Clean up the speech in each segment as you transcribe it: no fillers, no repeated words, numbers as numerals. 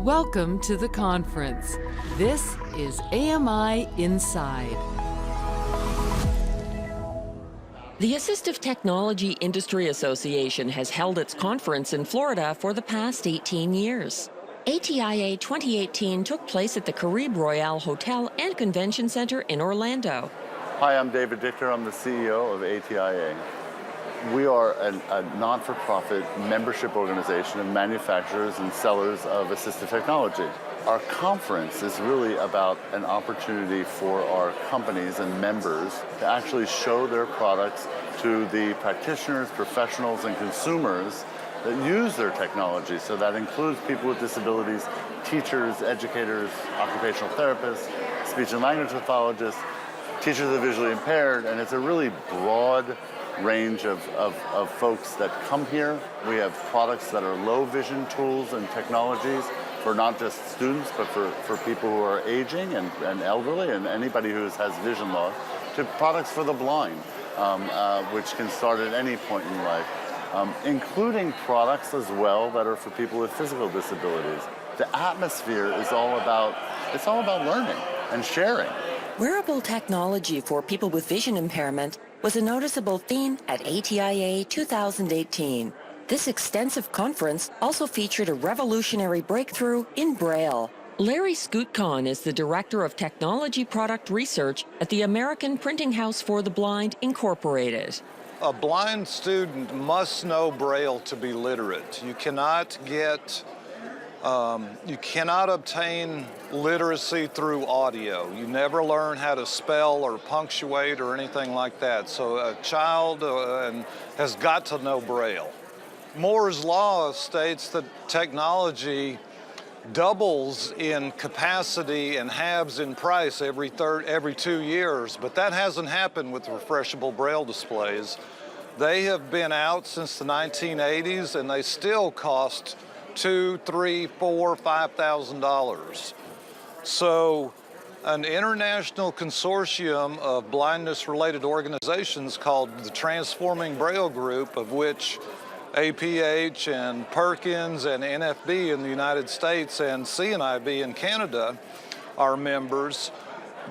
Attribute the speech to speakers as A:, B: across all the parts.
A: Welcome to the conference. This is AMI Inside.
B: The Assistive Technology Industry Association has held its conference in Florida for the past 18 years. ATiA 2018 took place at the Caribe Royale Hotel and Convention Center in Orlando.
C: Hi, I'm David Dichter. I'm the CEO of ATiA. We are a non-for-profit membership organization of manufacturers and sellers of assistive technology. Our conference is really about an opportunity for our companies and members to actually show their products to the practitioners, professionals, and consumers that use their technology. So that includes people with disabilities, teachers, educators, occupational therapists, speech and language pathologists, teachers of the visually impaired, and it's a really broad range of folks that come here. We have products that are low vision tools and technologies for not just students, but for people who are aging and elderly and anybody who has vision loss, to products for the blind, which can start at any point in life, including products as well that are for people with physical disabilities. The atmosphere is all about learning and sharing.
B: Wearable technology for people with vision impairment was a noticeable theme at ATiA 2018. This extensive conference also featured a revolutionary breakthrough in Braille. Larry Skutcon is the Director of Technology Product Research at the American Printing House for the Blind, Incorporated.
D: A blind student must know Braille to be literate. You cannot obtain literacy through audio. You never learn how to spell or punctuate or anything like that. So a child has got to know Braille. Moore's Law states that technology doubles in capacity and halves in price every 2 years, but that hasn't happened with refreshable Braille displays. They have been out since the 1980s, and they still cost $2,000, $3,000, $4,000, $5,000. So an international consortium of blindness-related organizations called the Transforming Braille Group, of which APH and Perkins and NFB in the United States and CNIB in Canada are members,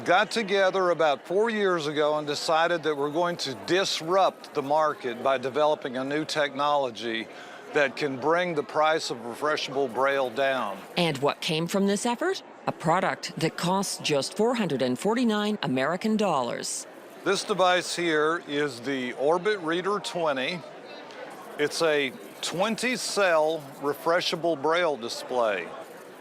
D: got together about 4 years ago and decided that we're going to disrupt the market by developing a new technology that can bring the price of refreshable Braille down.
B: And what came from this effort? A product that costs just $449 American dollars.
D: This device here is the Orbit Reader 20. It's a 20-cell refreshable Braille display.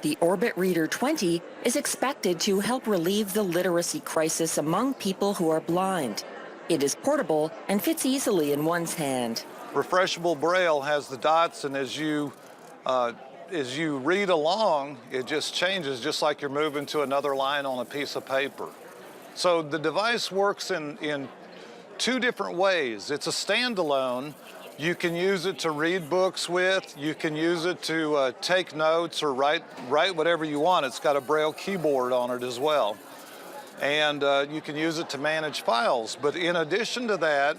B: The Orbit Reader 20 is expected to help relieve the literacy crisis among people who are blind. It is portable and fits easily in one's hand.
D: Refreshable Braille has the dots, and as you read along, it just changes, just like you're moving to another line on a piece of paper. So the device works in two different ways. It's a standalone. You can use it to read books with. You can use it to take notes or write whatever you want. It's got a Braille keyboard on it as well. And you can use it to manage files. But in addition to that,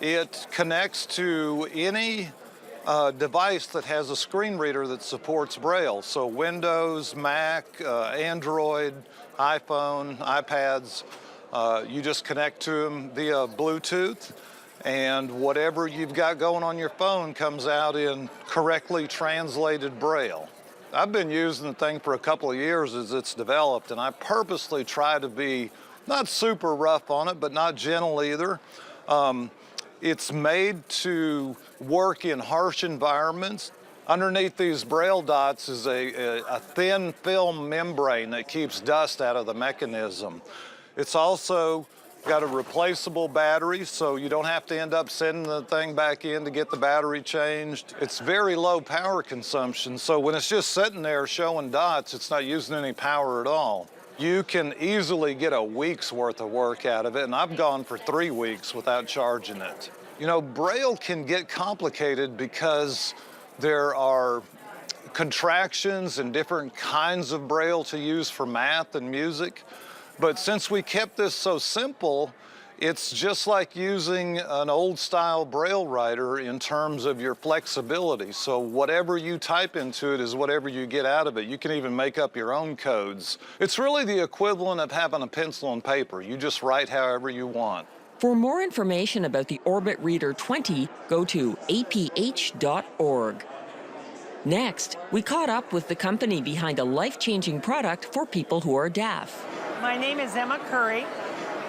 D: it connects to any device that has a screen reader that supports Braille. So Windows, Mac, Android, iPhone, iPads, you just connect to them via Bluetooth, and whatever you've got going on your phone comes out in correctly translated Braille. I've been using the thing for a couple of years as it's developed, and I purposely try to be not super rough on it, but not gentle either. It's made to work in harsh environments. Underneath these Braille dots is a thin film membrane that keeps dust out of the mechanism. It's also got a replaceable battery, so you don't have to end up sending the thing back in to get the battery changed. It's very low power consumption, so when it's just sitting there showing dots, it's not using any power at all. You can easily get a week's worth of work out of it, and I've gone for 3 weeks without charging it. You know, Braille can get complicated because there are contractions and different kinds of Braille to use for math and music. But since we kept this so simple, It's just like using an old-style Braille writer in terms of your flexibility. So whatever you type into it is whatever you get out of it. You can even make up your own codes. It's really the equivalent of having a pencil and paper. You just write however you want.
B: For more information about the Orbit Reader 20, go to aph.org. Next, we caught up with the company behind a life-changing product for people who are deaf.
E: My name is Emma Curry.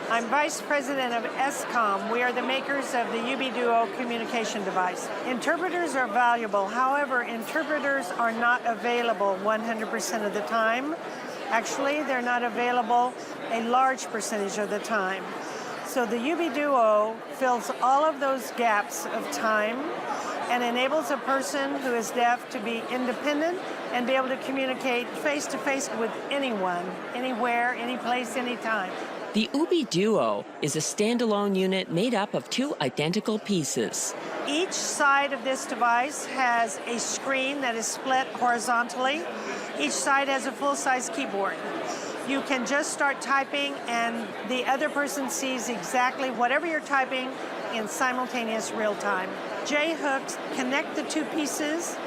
E: I'm Vice President of Escom. We are the makers of the UB Duo communication device. Interpreters are valuable. However, interpreters are not available 100% of the time. Actually, they're not available a large percentage of the time. So the UB Duo fills all of those gaps of time and enables a person who is deaf to be independent and be able to communicate face-to-face with anyone, anywhere, any place, anytime.
B: The UB Duo is a standalone unit made up of two identical pieces.
E: Each side of this device has a screen that is split horizontally. Each side has a full-size keyboard. You can just start typing and the other person sees exactly whatever you're typing in simultaneous real time. J-hooks connect the two pieces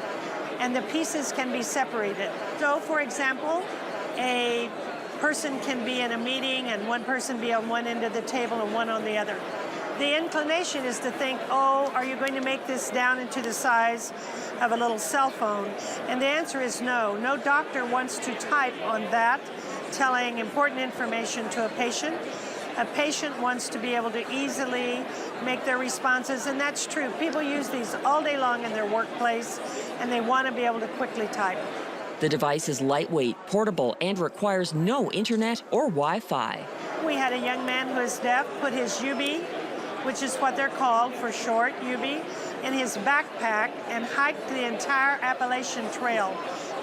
E: and the pieces can be separated. So for example, a person can be in a meeting and one person be on one end of the table and one on the other. The inclination is to think, oh, are you going to make this down into the size of a little cell phone? And the answer is no. No doctor wants to type on that, telling important information to a patient. A patient wants to be able to easily make their responses, and that's true. People use these all day long in their workplace, and they want to be able to quickly type.
B: The device is lightweight, portable, and requires no internet or Wi-Fi.
E: We had a young man who is deaf put his UB, which is what they're called for short, UB, in his backpack and hiked the entire Appalachian Trail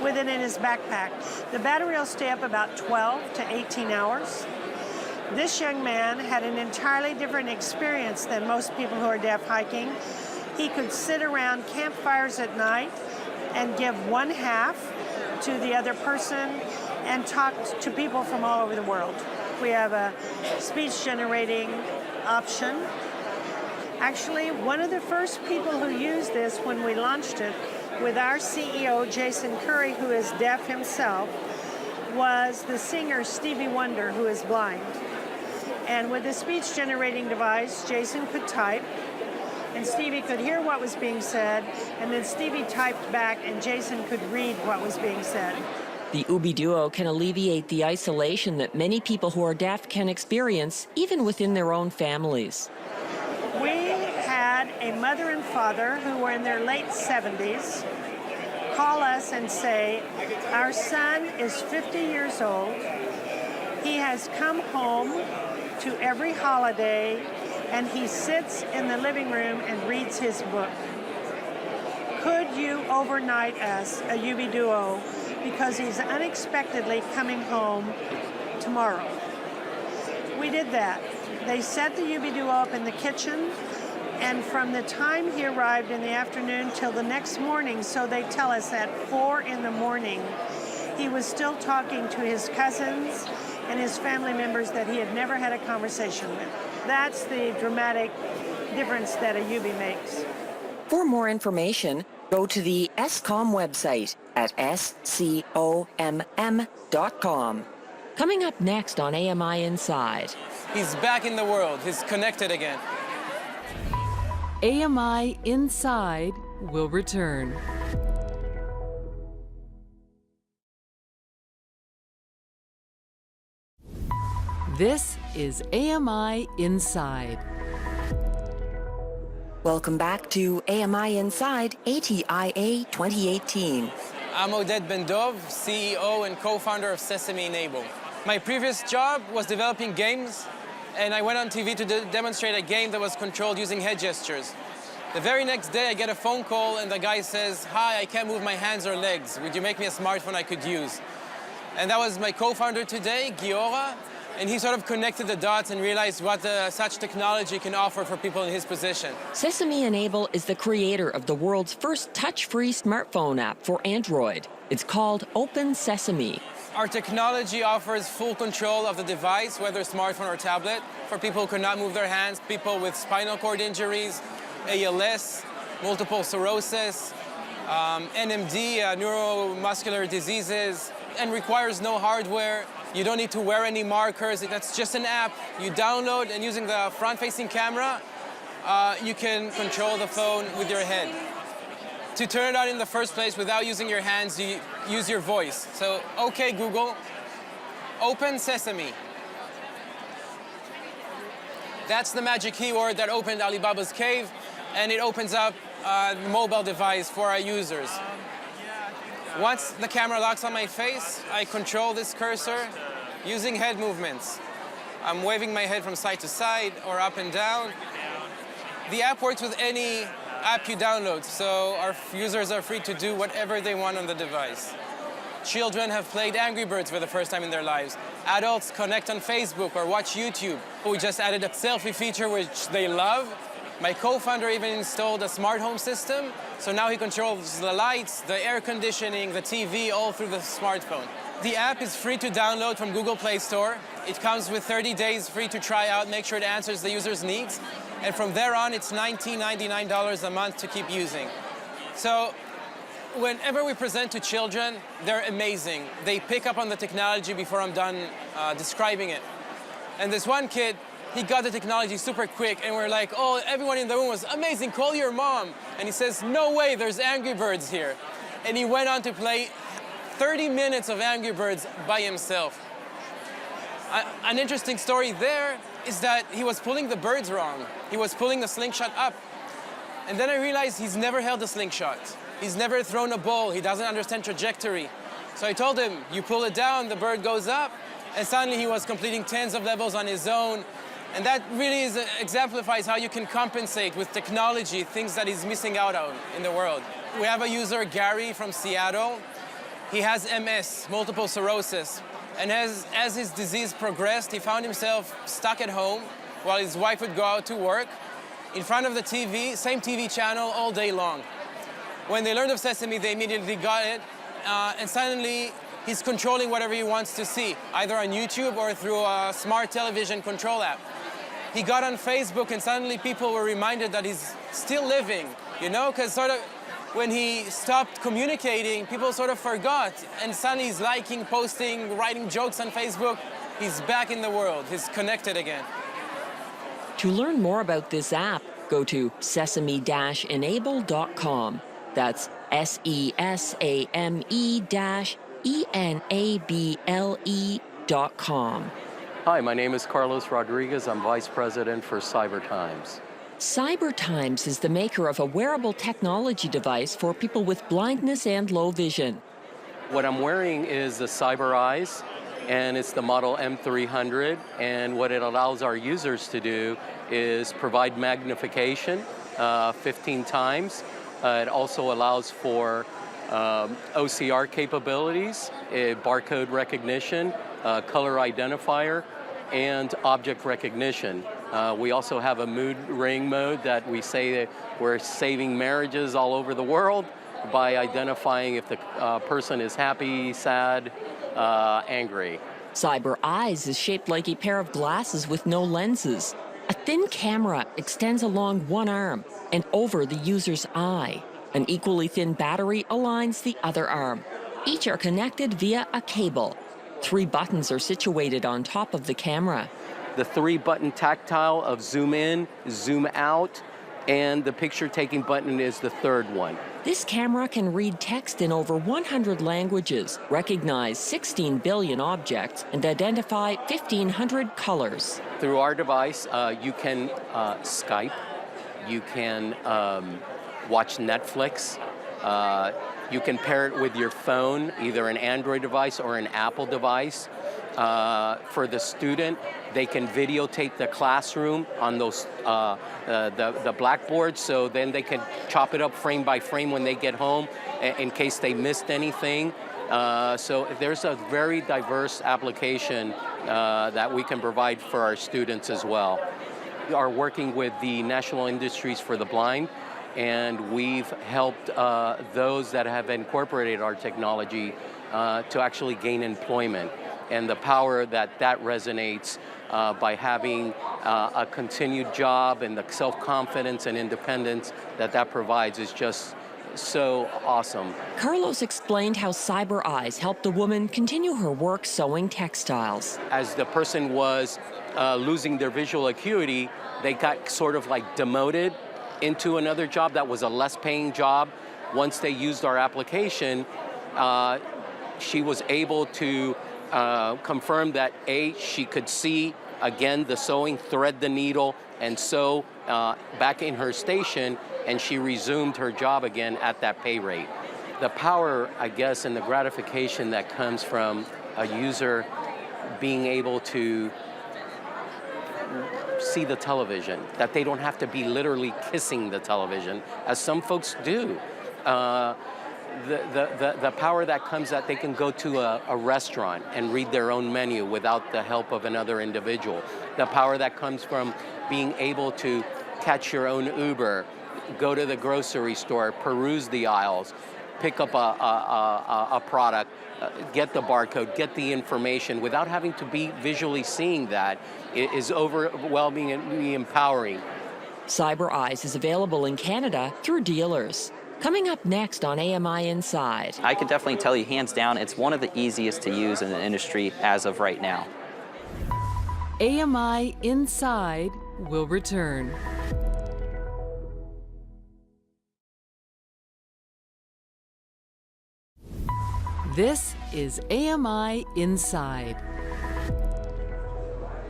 E: with it in his backpack. The battery will stay up about 12 to 18 hours. This young man had an entirely different experience than most people who are deaf hiking. He could sit around campfires at night and give one half to the other person and talk to people from all over the world. We have a speech generating option. Actually, one of the first people who used this when we launched it with our CEO, Jason Curry, who is deaf himself, was the singer Stevie Wonder, who is blind. And with the speech generating device, Jason could type, and Stevie could hear what was being said, and then Stevie typed back, and Jason could read what was being said.
B: The UB Duo can alleviate the isolation that many people who are deaf can experience, even within their own families.
E: We had a mother and father who were in their late 70s call us and say, our son is 50 years old. He has come home to every holiday, and he sits in the living room and reads his book. Could you overnight us a UB Duo because he's unexpectedly coming home tomorrow? We did that. They set the UB Duo up in the kitchen, and from the time he arrived in the afternoon till the next morning, so they tell us at 4 in the morning, he was still talking to his cousins and his family members that he had never had a conversation with. That's the dramatic difference that a UB makes.
B: For more information, go to the Escom website at SCOMM.com. Coming up next on AMI Inside.
F: He's back in the world. He's connected again.
A: AMI Inside will return. This is AMI Inside.
B: Welcome back to AMI Inside ATiA 2018.
F: I'm Oded Ben-Dov, CEO and co-founder of Sesame Enable. My previous job was developing games, and I went on TV to demonstrate a game that was controlled using head gestures. The very next day, I get a phone call, and the guy says, "Hi, I can't move my hands or legs. Would you make me a smartphone I could use?" And that was my co-founder today, Giora, and he sort of connected the dots and realized what such technology can offer for people in his position.
B: Sesame Enable is the creator of the world's first touch-free smartphone app for Android. It's called Open Sesame.
F: Our technology offers full control of the device, whether smartphone or tablet, for people who cannot move their hands, people with spinal cord injuries, ALS, multiple sclerosis, NMD, neuromuscular diseases, and requires no hardware. You don't need to wear any markers. That's just an app you download, and using the front-facing camera, you can control the phone with your head. To turn it on in the first place without using your hands, you use your voice. So, okay, Google, open Sesame. That's the magic keyword that opened Alibaba's cave, and it opens up a mobile device for our users. Once the camera locks on my face, I control this cursor using head movements. I'm waving my head from side to side or up and down. The app works with any app you download, so our users are free to do whatever they want on the device. Children have played Angry Birds for the first time in their lives. Adults connect on Facebook or watch YouTube. We just added a selfie feature which they love. My co-founder even installed a smart home system, so now he controls the lights, the air conditioning, the TV, all through the smartphone. The app is free to download from Google Play Store. It comes with 30 days free to try out, make sure it answers the user's needs. And from there on, it's $19.99 a month to keep using. So whenever we present to children, they're amazing. They pick up on the technology before I'm done describing it. And this one kid, he got the technology super quick, and we're like, oh, everyone in the room was amazing, call your mom. And he says, no way, there's Angry Birds here. And he went on to play 30 minutes of Angry Birds by himself. An interesting story there is that he was pulling the birds wrong. He was pulling the slingshot up. And then I realized he's never held a slingshot. He's never thrown a ball. He doesn't understand trajectory. So I told him, you pull it down, the bird goes up. And suddenly he was completing tens of levels on his own. And that really exemplifies how you can compensate with technology things that he's missing out on in the world. We have a user, Gary, from Seattle. He has MS, multiple sclerosis. And as his disease progressed, he found himself stuck at home while his wife would go out to work, in front of the TV, same TV channel all day long. When they learned of Sesame, they immediately got it, and suddenly he's controlling whatever he wants to see, either on YouTube or through a smart television control app. He got on Facebook, and suddenly people were reminded that he's still living, you know, because sort of when he stopped communicating, people sort of forgot, and suddenly he's liking, posting, writing jokes on Facebook. He's back in the world. He's connected again.
B: To learn more about this app, go to sesame-enable.com. That's SESAME-ENABLE.com.
G: Hi, my name is Carlos Rodriguez. I'm Vice President for CyberTimes.
B: CyberTimes is the maker of a wearable technology device for people with blindness and low vision.
G: What I'm wearing is the Cyber Eyes, and it's the model M300. And what it allows our users to do is provide magnification 15 times. It also allows for OCR capabilities, barcode recognition, color identifier, and object recognition. We also have a mood ring mode that we say that we're saving marriages all over the world by identifying if the person is happy, sad, angry.
B: Cyber Eyes is shaped like a pair of glasses with no lenses. A thin camera extends along one arm and over the user's eye. An equally thin battery aligns the other arm. Each are connected via a cable. 3 buttons are situated on top of the camera.
G: The 3-button tactile of zoom in, zoom out, and the picture-taking button is the 3rd one.
B: This camera can read text in over 100 languages, recognize 16 billion objects, and identify 1,500 colors.
G: Through our device, you can Skype, you can watch Netflix, you can pair it with your phone, either an Android device or an Apple device. For the student, they can videotape the classroom on those the blackboard, so then they can chop it up frame by frame when they get home in case they missed anything. So there's a very diverse application that we can provide for our students as well. We are working with the National Industries for the Blind, and we've helped those that have incorporated our technology to actually gain employment. And the power that resonates by having a continued job and the self-confidence and independence that provides is just so awesome.
B: Carlos explained how Cyber Eyes helped the woman continue her work sewing textiles.
G: As the person was losing their visual acuity, they got sort of like demoted into another job that was a less paying job. Once they used our application, she was able to confirm that she could see again the sewing, thread the needle, and sew back in her station, and she resumed her job again at that pay rate. The power, I guess, and the gratification that comes from a user being able to see the television, that they don't have to be literally kissing the television, as some folks do. The power that comes that they can go to a restaurant and read their own menu without the help of another individual. The power that comes from being able to catch your own Uber, go to the grocery store, peruse the aisles, pick up a product, get the barcode, get the information without having to be visually seeing that is overwhelming and empowering.
B: Cyber Eyes is available in Canada through dealers. Coming up next on AMI Inside.
H: I can definitely tell you, hands down, it's one of the easiest to use in the industry as of right now.
A: AMI Inside will return. This is AMI Inside.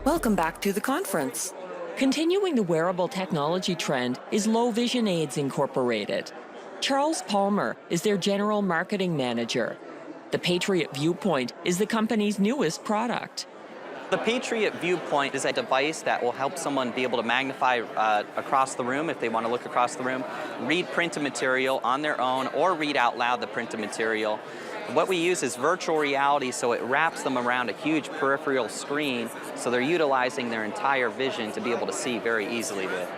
B: Welcome back to the conference. Continuing the wearable technology trend is Low Vision Aids Incorporated. Charles Palmer is their general marketing manager. The Patriot Viewpoint is the company's newest product.
H: The Patriot Viewpoint is a device that will help someone be able to magnify across the room if they want to look across the room, read printed material on their own, or read out loud the printed material. What we use is virtual reality, so it wraps them around a huge peripheral screen, so they're utilizing their entire vision to be able to see very easily with.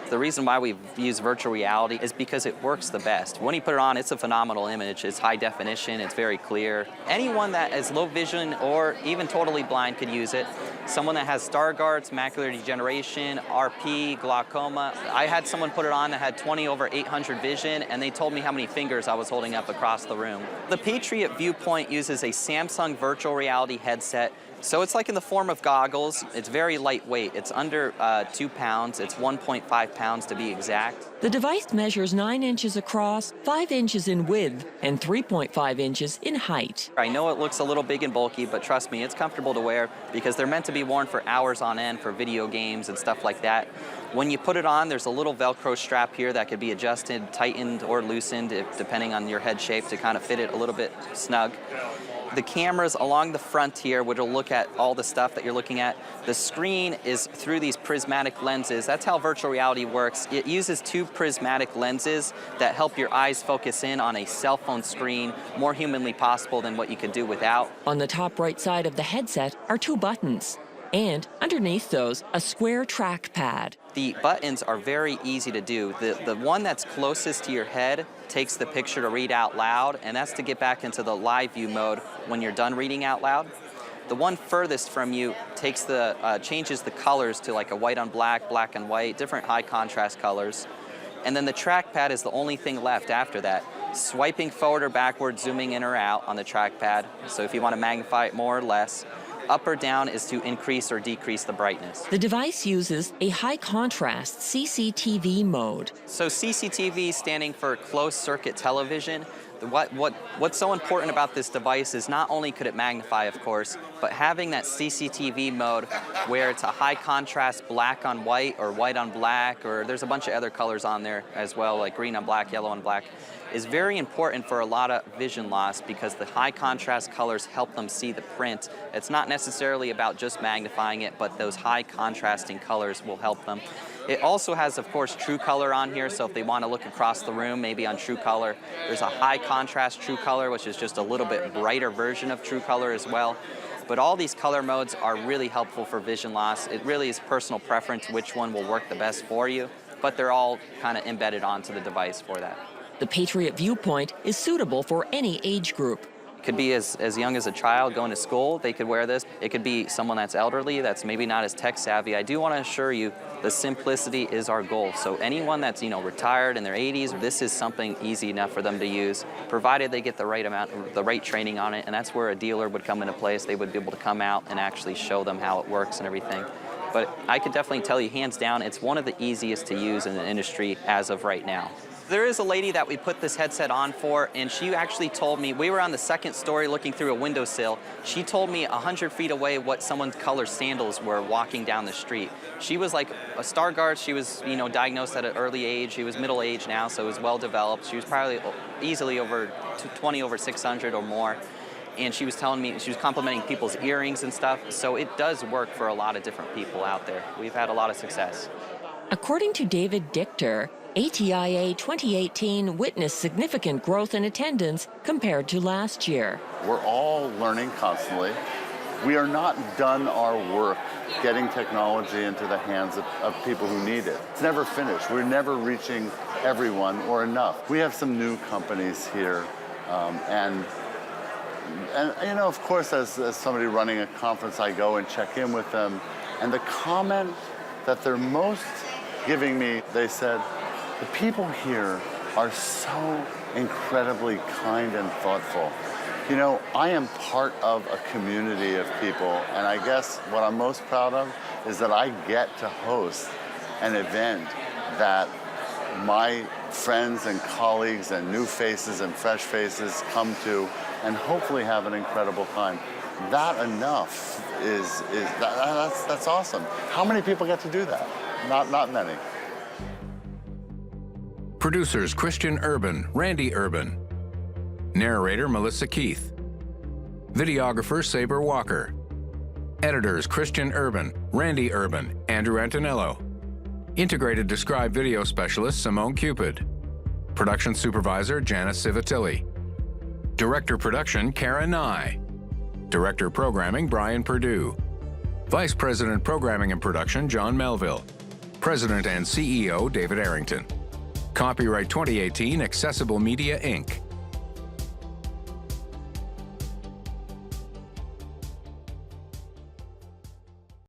H: The reason why we use virtual reality is because it works the best. When you put it on, it's a phenomenal image. It's high definition, it's very clear. Anyone that is low vision or even totally blind could use it. Someone that has Stargardt's, macular degeneration, RP, glaucoma. I had someone put it on that had 20/800 vision, and they told me how many fingers I was holding up across the room. The Patriot Viewpoint uses a Samsung virtual reality headset. So it's like in the form of goggles. It's very lightweight. It's under 2 pounds. It's 1.5 pounds to be exact.
B: The device measures 9 inches across, 5 inches in width, and 3.5 inches in height.
H: I know it looks a little big and bulky, but trust me, it's comfortable to wear because they're meant to be worn for hours on end for video games and stuff like that. When you put it on, there's a little Velcro strap here that could be adjusted, tightened, or loosened depending on your head shape to kind of fit it a little bit snug. The cameras along the front here, which will look at all the stuff that you're looking at. The screen is through these prismatic lenses. That's how virtual reality works. It uses 2 prismatic lenses that help your eyes focus in on a cell phone screen more humanly possible than what you could do without.
B: On the top right side of the headset are 2 buttons, and underneath those, a square trackpad.
H: The buttons are very easy to do. The one that's closest to your head takes the picture to read out loud, and that's to get back into the live view mode when you're done reading out loud. The one furthest from you takes changes the colors to like a white on black, black and white, different high contrast colors. And then the trackpad is the only thing left after that. Swiping forward or backward, zooming in or out on the trackpad. So if you want to magnify it more or less. Up or down is to increase or decrease the brightness.
B: The device uses a high-contrast CCTV mode.
H: So CCTV standing for closed circuit television. What's so important about this device is not only could it magnify, of course, but having that CCTV mode where it's a high contrast black on white or white on black, or there's a bunch of other colors on there as well, like green on black, yellow on black, is very important for a lot of vision loss because the high contrast colors help them see the print. It's not necessarily about just magnifying it, but those high contrasting colors will help them. It also has, of course, True Color on here, so if they want to look across the room, maybe on True Color, there's a high contrast True Color, which is just a little bit brighter version of True Color as well. But all these color modes are really helpful for vision loss. It really is personal preference which one will work the best for you. but they're all kind of embedded onto the device for that.
B: The Patriot Viewpoint is suitable for any age group.
H: It could be as young as a child going to school, they could wear this. It could be someone that's elderly, that's maybe not as tech savvy. I do want to assure you the simplicity is our goal. So anyone that's, retired in their 80s, this is something easy enough for them to use, provided they get the right amount, the right training on it, and that's where a dealer would come into place. They would be able to come out and actually show them how it works and everything. But I could definitely tell you, hands down, it's one of the easiest to use in the industry as of right now. There is a lady that we put this headset on for, and she actually told me, we were on the second story looking through a windowsill. She told me 100 feet away what someone's color sandals were walking down the street. She was like a star guard. She was, diagnosed at an early age. She was middle age now, so it was well developed. She was probably easily over 20 over 600 or more. And she was telling me, she was complimenting people's earrings and stuff. So it does work for a lot of different people out there. We've had a lot of success.
B: According to David Dichter, ATiA 2018 witnessed significant growth in attendance compared to last year.
C: We're all learning constantly. We are not done our work getting technology into the hands of people who need it. It's never finished. We're never reaching everyone or enough. We have some new companies here, and of course, as somebody running a conference, I go and check in with them, and the comment that they're most giving me, they said, the people here are so incredibly kind and thoughtful. I am part of a community of people, and I guess what I'm most proud of is that I get to host an event that my friends and colleagues and new faces and fresh faces come to and hopefully have an incredible time. That enough that's awesome. How many people get to do that? Not many.
I: Producers Christian Urban, Randy Urban. Narrator Melissa Keith. Videographer Saber Walker. Editors Christian Urban, Randy Urban, Andrew Antonello. Integrated Describe Video Specialist Simone Cupid. Production Supervisor Janice Civitelli. Director Production Kara Nye. Director Programming Brian Perdue. Vice President Programming and Production John Melville. President and CEO David Arrington. Copyright 2018 Accessible Media Inc.